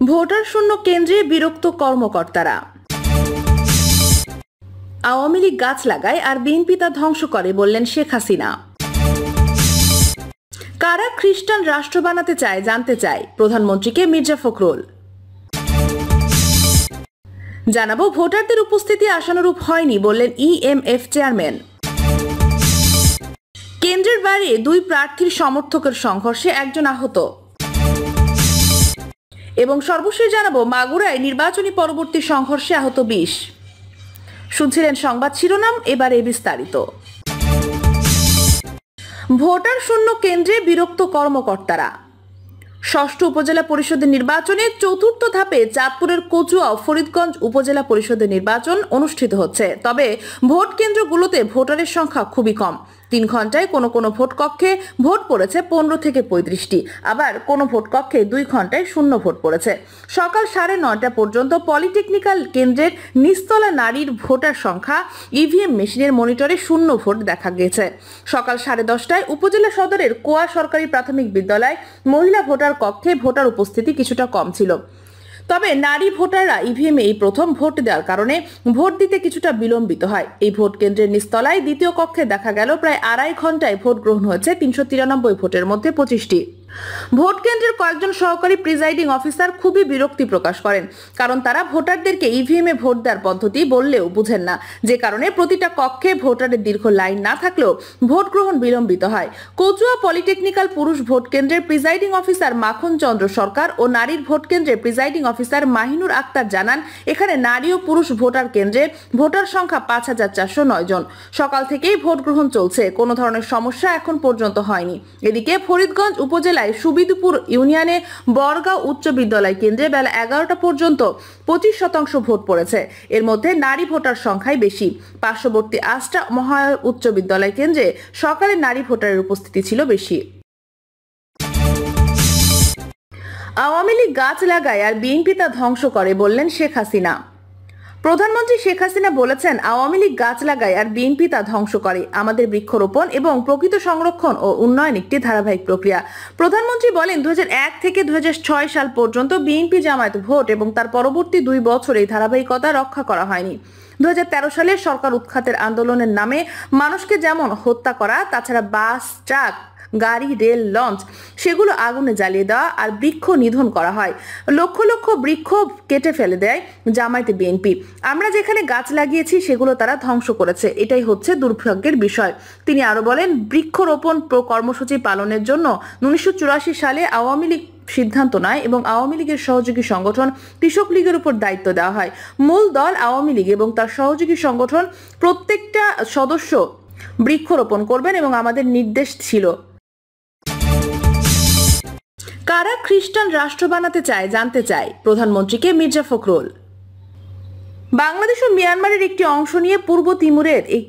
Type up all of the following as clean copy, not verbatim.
Voter শূন্য কেন্দ্রে বিরক্ত কর্মকর্তারা। আওয়ামী লীগ গাছ লাগায় আর বিএনপি তা ধ্বংস করে বললেন শেখ হাসিনা। কারা খ্রিস্টান রাষ্ট্র বানাতে চায় জানতে চায় প্রধানমন্ত্রীকে মির্জা ফখরুল। জানাবো ভোটারদের উপস্থিতি আশানুরূপ হয়নি বললেন ইএমএফ চেয়ারম্যান। কেন্দ্রের বাইরে দুই প্রার্থীর সমর্থকের সংঘর্ষে একজন আহত। এবং সর্বশেষ জানাবো মাগুরায় নির্বাচনী পরবর্তী সংঘর্ষে আহত 20। শুনছিলেন সংবাদ শিরোনাম, এবারে বিস্তারিত। ভোটার শূন্য কেন্দ্রে বিরক্ত কর্মকর্তারা। ষষ্ঠ উপজেলা পরিষদের নির্বাচনে চতুর্থ ধাপে চাঁদপুরের কচুয়া ও ফরিদগঞ্জ উপজেলা পরিষদের নির্বাচন অনুষ্ঠিত হচ্ছে। তবে ভোট কেন্দ্রগুলোতে ভোটারের সংখ্যা খুবই কম। 3 ঘন্টায় কোনো ভোট কক্ষে ভোট পড়েছে 15 থেকে 35টি, আবার কোনো ভোট কক্ষে 2 ঘন্টায় শূন্য ভোট পড়েছে। সকাল 9:30 পর্যন্ত পলিটেকনিক্যাল কেন্দ্রের নিচতলা নারীর ভোটার সংখ্যা ইভিএম মেশিনের মনিটরে শূন্য ভোট দেখা গিয়েছে। সকাল 10:30টায় উপজেলা সদরের কোয়া সরকারি প্রাথমিক বিদ্যালয় মহিলা ভোটার কক্ষে ভোটার উপস্থিতি কিছুটা কম ছিল। তবে নারী ভোটাররা ইভিএমে এই প্রথম ভোট দেওয়ার কারণে ভোট দিতে কিছুটা বিলম্বিত হয়। এই ভোট কেন্দ্রের নিচতলায় দ্বিতীয় কক্ষে দেখা গেল প্রায় 2.5 ঘন্টায় ভোট গ্রহণ হয়েছে 393 ভোটের মধ্যে 25টি। ভোট কেন্দ্রের কয়েকজন সহকারী প্রিজাইডিং অফিসার খুবই বিরক্তি প্রকাশ করেন, কারণ তারা ভোটারদেরকে ইভিএমে ভোট দেওয়ার পদ্ধতি বললেও বুঝেন না, যে কারণে প্রতিটা কক্ষে ভোটারের দীর্ঘ লাইন না থাকলেও ভোট গ্রহণ বিলম্বিত হয়। কচুয়া পলিটেকনিক্যাল পুরুষ ভোট কেন্দ্রের প্রিজাইডিং অফিসার মাখন চন্দ্র সরকার ও নারীর ভোট কেন্দ্রের প্রিজাইডিং অফিসার মাহিনুর আক্তার জানান, এখানে নারী ও পুরুষ ভোটার কেন্দ্রে ভোটার সংখ্যা 5409 জন। সকাল থেকেই ভোট গ্রহণ চলছে, কোনো ধরনের সমস্যা এখন পর্যন্ত হয়নি। এদিকে ফরিদগঞ্জ উপজেলা সুবিদুপুর ইউনিয়নে বরগাঁও উচ্চ বিদ্যালয় কেন্দ্রে বেলা 11টা পর্যন্ত 25% ভোট পড়েছে। এর মধ্যে নারী ভোটার সংখ্যাই বেশি। পার্শ্ববর্তী আষ্টা মহায় উচ্চ বিদ্যালয় কেন্দ্রে সকালে নারী ভোটারের উপস্থিতি ছিল বেশি। আওয়ামী লীগ গাছ লাগায় আর বিএনপি তা ধ্বংস করে বললেন শেখ হাসিনা। প্রধানমন্ত্রী শেখ হাসিনা বলেছেন, আওয়ামী লীগ গাছ লাগায় আর বিএনপি তা ধ্বংস করে। আমাদের বৃক্ষরোপণ এবং প্রকৃত সংরক্ষণ ও উন্নয়ন একটি ধারাবাহিক প্রক্রিয়া। প্রধানমন্ত্রী বলেন, 2001 থেকে 2006 সাল পর্যন্ত বিএনপি জামায়াত ভোট এবং তার পরবর্তী 2 বছর এই ধারাবাহিকতা রক্ষা করা হয়নি। 2013 সালে সরকার উৎখাতের আন্দোলনের নামে মানুষকে যেমন হত্যা করা, তাছাড়া বাস, ট্রাক, গাড়ি, রেল, লঞ্চ সেগুলো আগুনে জ্বালিয়ে দেওয়া আর বৃক্ষ নিধন করা হয়। লক্ষ লক্ষ বৃক্ষ কেটে ফেলে দেয় জামায়াতে বিএনপি। আমরা যেখানে গাছ লাগিয়েছি সেগুলো তারা ধ্বংস করেছে, এটাই হচ্ছে দুর্ভাগ্যের বিষয়। তিনি আরো বলেন, বৃক্ষরোপণ কর্মসূচি পালনের জন্য 1984 সালে আওয়ামী লীগ সিদ্ধান্ত নেয় এবং আওয়ামী লীগের সহযোগী সংগঠন কৃষক লীগের উপর দায়িত্ব দেওয়া হয়। মূল দল আওয়ামী লীগ এবং তার সহযোগী সংগঠন প্রত্যেকটা সদস্য বৃক্ষরোপণ করবেন এবং আমাদের নির্দেশ ছিল। কারা খ্রিস্টান রাষ্ট্র বানাতে চায় জানতে চায় প্রধানমন্ত্রীকে মির্জা ফখরুল। বাংলাদেশ ও মিয়ানমারের একটি অংশ নিয়ে পূর্ব তিমুরের এক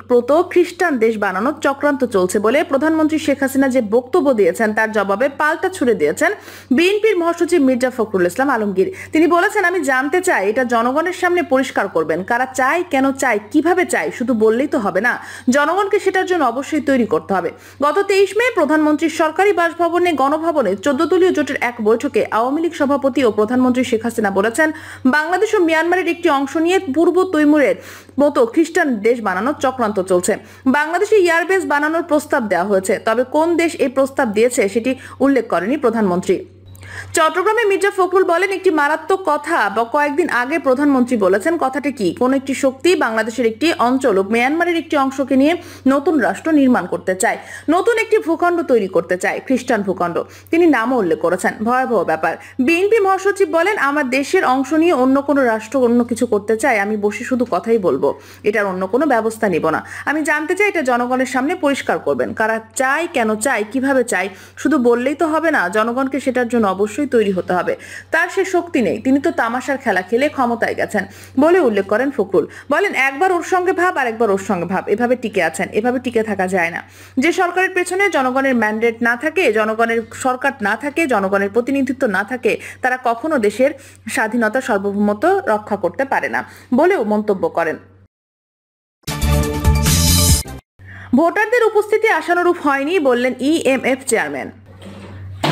খ্রিস্টান দেশ বানানোর চক্রান্ত চলছে বলে প্রধানমন্ত্রী শেখ হাসিনা যে বক্তব্য দিয়েছেন তার জবাবে পাল্টা ছুড়ে দিয়েছেন বিএনপির মহাসচিব মির্জা ফখরুল ইসলাম আলমগীর। তিনি বলেছেন, আমি জানতে চাই, এটা জনগণের সামনে পরিষ্কার করবেন, কারা চায়, কেন চায়, কিভাবে চায়, শুধু বললেই তো হবে না, জনগণকে সেটার জন্য অবশ্যই তৈরি করতে হবে। গত 23 মে প্রধানমন্ত্রীর সরকারি বাসভবনে গণভবনে 14 দলীয় জোটের এক বৈঠকে আওয়ামী লীগ সভাপতি ও প্রধানমন্ত্রী শেখ হাসিনা বলেছেন, বাংলাদেশ ও মিয়ানমারের একটি অংশ নিয়ে পূর্ব তৈমুরের মতো খ্রিস্টান দেশ বানানোর চক্রান্ত চলছে। বাংলাদেশে এয়ারবেস বানানোর প্রস্তাব দেওয়া হয়েছে, তবে কোন দেশ এই প্রস্তাব দিয়েছে সেটি উল্লেখ করেনি প্রধানমন্ত্রী। চট্টগ্রামে মির্জা ফখরুল বলেন, একটি মারাত্মক কথা কয়েকদিন আগে প্রধানমন্ত্রী বলেছেন, কথাটি কি, কোন একটি শক্তি বাংলাদেশের একটি অঞ্চল ও মিয়ানমারের একটি অংশকে নিয়ে নতুন রাষ্ট্র নির্মাণ করতে চায়, নতুন একটি ভূখণ্ড তৈরি করতে চায়, খ্রিস্টান ভূখণ্ড। তিনি নামও উল্লেখ করেছেন, ভয়াবহ ব্যাপার। বিএনপি মহাসচিব বলেন, আমার দেশের অংশ নিয়ে অন্য কোনো রাষ্ট্র অন্য কিছু করতে চায়, আমি বসে শুধু কথাই বলবো, এটার অন্য কোনো ব্যবস্থা নিব না। আমি জানতে চাই, এটা জনগণের সামনে পরিষ্কার করবেন, কারা চায়, কেন চায়, কিভাবে চায়, শুধু বললেই তো হবে না, জনগণকে সেটার জন্য অবশ্যই তৈরি হতে হবে। তার সে শক্তি নেই, তিনি তো তামাশার খেলা খেলে ক্ষমতায় গেছেন বলে উল্লেখ করেন ফখরুল। বলেন, একবার ওর সঙ্গে ভাব আর একবার ওর সঙ্গে ভাব, এভাবে টিকে আছেন, এভাবে টিকে থাকা যায় না। যে সরকারের পেছনে জনগণের ম্যান্ডেট না থাকে, জনগণের সরকার না থাকে, জনগণের প্রতিনিধিত্ব না থাকে, তারা কখনো দেশের স্বাধীনতা সার্বভৌমত্ব রক্ষা করতে পারে না বলেও মন্তব্য করেন। ভোটারদের উপস্থিতি আশানুরূপ হয়নি বললেন ইএমএফ চেয়ারম্যান।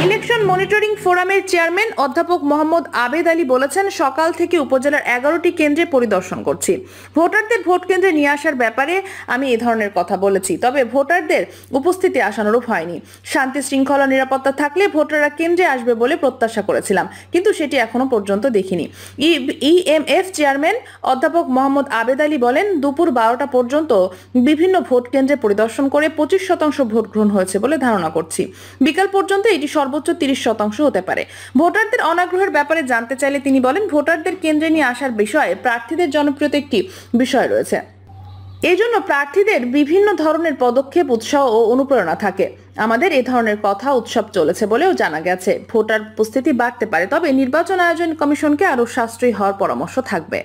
ইলেকশন মনিটরিং ফোরামের চেয়ারম্যান অধ্যাপক মোহাম্মদ আবেদ আলী বলেছেন, সকাল থেকে উপজেলার 11টি কেন্দ্রে পরিদর্শন করছি। ভোটারদের ভোট কেন্দ্রে নিয়ে আসার ব্যাপারে আমি এই ধরনের কথা বলেছি, তবে ভোটারদের উপস্থিতি আশানুরূপ হয়নি। শান্তি শৃঙ্খলা নিরাপত্তা থাকলে ভোটাররা কেন্দ্রে আসবে বলে প্রত্যাশা করেছিলাম, কিন্তু সেটি এখনো পর্যন্ত দেখিনি। ইএমএফ চেয়ারম্যান অধ্যাপক মোহাম্মদ আবেদ আলী বলেন, দুপুর 12টা পর্যন্ত বিভিন্ন ভোট কেন্দ্রে পরিদর্শন করে 25% ভোট গ্রহণ হয়েছে বলে ধারণা করছি। বিকাল পর্যন্ত এটি সর্বোচ্চ 30% হতে পারে। ভোটারদের অনাগ্রহের ব্যাপারে জানতে চাইলে তিনি বলেন, ভোটারদের কেন্দ্রে নিয়ে আসার বিষয়ে প্রার্থীদের জনপ্রিয়তা একটি বিষয় রয়েছে। এই জন্য প্রার্থীদের বিভিন্ন ধরনের পদক্ষেপ, উৎসাহ ও অনুপ্রেরণা থাকে। আমাদের এই ধরনের কথা উৎসব চলেছে বলেও জানা গেছে। ভোটার উপস্থিতি বাড়তে পারে, তবে নির্বাচন আয়োজন কমিশনকে আরো সাশ্রয়ী হওয়ার পরামর্শ থাকবে।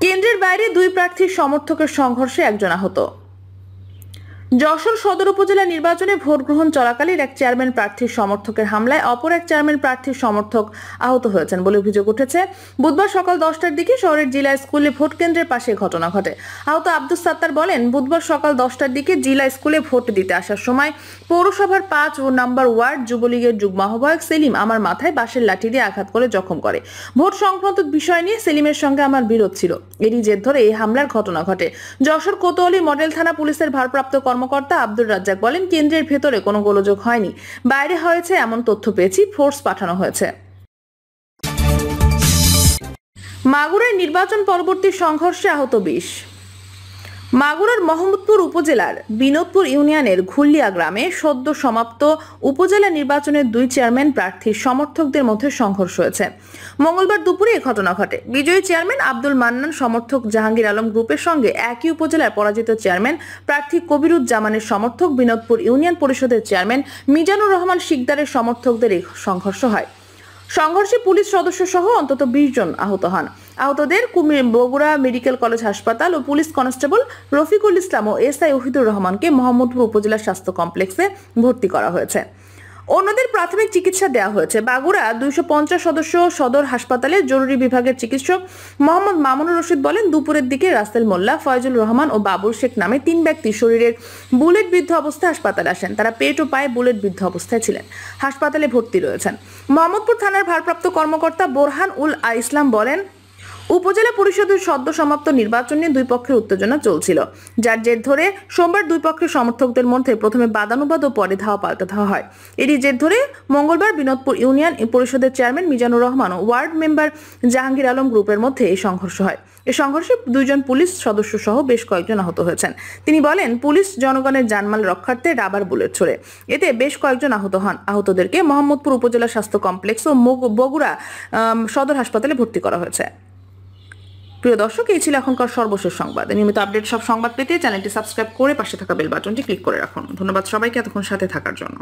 কেন্দ্রের বাইরে 2 প্রার্থীর সমর্থকের সংঘর্ষে একজন আহত। যশোর সদর উপজেলা নির্বাচনে ভোট গ্রহণ চলাকালীন এক চেয়ারম্যান প্রার্থীর সমর্থকের হামলায় অপর এক চেয়ারম্যান প্রার্থীর সমর্থক আহত হয়েছেন বলে অভিযোগ উঠেছে। বুধবার সকাল 10টার দিকে শহরের জিলা স্কুলে ভোট কেন্দ্রের পাশে ঘটনা ঘটে। আহত আব্দুস সাত্তার বলেন, বুধবার সকাল 10টার দিকে জিলা স্কুলে ভোট দিতে আসার সময় পৌরসভার 5 নম্বর ওয়ার্ড যুবলীগের যুগ্ম আহ্বায়ক সেলিম আমার মাথায় বাঁশের লাঠি দিয়ে আঘাত করে জখম করে। ভোট সংক্রান্ত বিষয় নিয়ে সেলিমের সঙ্গে আমার বিরোধ ছিল। এরই জের ধরে এই হামলার ঘটনা ঘটে। যশোর কোতোয়ালি মডেল থানা পুলিশের ভারপ্রাপ্ত কর্মকর্তা আব্দুর রাজ্জাক বলেন, কেন্দ্রের ভেতরে কোনো গোলযোগ হয়নি, বাইরে হয়েছে এমন তথ্য পেয়েছি, ফোর্স পাঠানো হয়েছে। মাগুরায় নির্বাচন পরবর্তী সংঘর্ষে আহত 20। মাগুরার মোহাম্মদপুর উপজেলার বিনোদপুর ইউনিয়নের ঘুল্লিয়া গ্রামে সদ্য সমাপ্ত উপজেলা নির্বাচনের 2 চেয়ারম্যান প্রার্থীর সমর্থকদের মধ্যে সংঘর্ষ হয়েছে। মঙ্গলবার দুপুরে এই ঘটনা ঘটে। বিজয়ী চেয়ারম্যান আব্দুল মান্নান সমর্থক জাহাঙ্গীর আলম গ্রুপের সঙ্গে একই উপজেলার পরাজিত চেয়ারম্যান প্রার্থী কবিরুজ্জামানের সমর্থক বিনোদপুর ইউনিয়ন পরিষদের চেয়ারম্যান মিজানুর রহমান শিকদারের সমর্থকদের এই সংঘর্ষ হয়। সংঘর্ষে পুলিশ সদস্য সহ অন্তত 20 জন আহত হন। আহতদের বগুড়া মেডিকেল কলেজ হাসপাতাল ও পুলিশ কনস্টেবল রফিকুল ইসলাম ও এসআই ওহিদুর রহমানকে মোহাম্মদপুর উপজেলা স্বাস্থ্য কমপ্লেক্সে ভর্তি করা হয়েছে। অন্যদের প্রাথমিক চিকিৎসা দেওয়া হয়েছে। বাগুড়া 250 সদস্য সদর হাসপাতালের জরুরি বিভাগের চিকিৎসক মোহাম্মদ মামুনুর রশিদ বলেন, দুপুরের দিকে রাসেল মোল্লা, ফয়জুল রহমান ও বাবুল শেখ নামে 3 ব্যক্তি শরীরের বুলেট বিদ্ধ অবস্থায় হাসপাতালে আসেন। তারা পেট ও পায়ে বুলেট বিদ্ধ অবস্থায় ছিলেন, হাসপাতালে ভর্তি রয়েছেন। মোহাম্মদপুর থানার ভারপ্রাপ্ত কর্মকর্তা বোরহান উল ইসলাম বলেন, উপজেলা পরিষদের সদ্য সমাপ্ত নির্বাচন নিয়ে 2 পক্ষের উত্তেজনা চলছিল, যার জের ধরে সোমবার 2 পক্ষের সমর্থকদের মধ্যে প্রথমে বাদানুবাদ ও পরে ধাওয়া পাল্টা ধাওয়া হয়। এরই জের ধরে মঙ্গলবার বিনোদপুর ইউনিয়ন পরিষদের চেয়ারম্যান মিজানুর রহমান ও ওয়ার্ড মেম্বার জাহাঙ্গীর আলম গ্রুপের মধ্যে এই সংঘর্ষ হয়। এই সংঘর্ষে 2 জন পুলিশ সদস্য সহ বেশ কয়েকজন আহত হয়েছেন। তিনি বলেন, পুলিশ জনগণের জানমাল রক্ষার্থে রাবার বুলেট ছোড়ে, এতে বেশ কয়েকজন আহত হন। আহতদেরকে মোহাম্মদপুর উপজেলা স্বাস্থ্য কমপ্লেক্স ও বগুড়া সদর হাসপাতালে ভর্তি করা হয়েছে। প্রিয় দর্শক, এই ছিল এখনকার সর্বশেষ সংবাদ। নিয়মিত আপডেট সব সংবাদ পেতে চ্যানেলটি সাবস্ক্রাইব করে পাশে থাকা বেল বাটনটি ক্লিক করে রাখুন। ধন্যবাদ সবাইকে এতক্ষণ সাথে থাকার জন্য।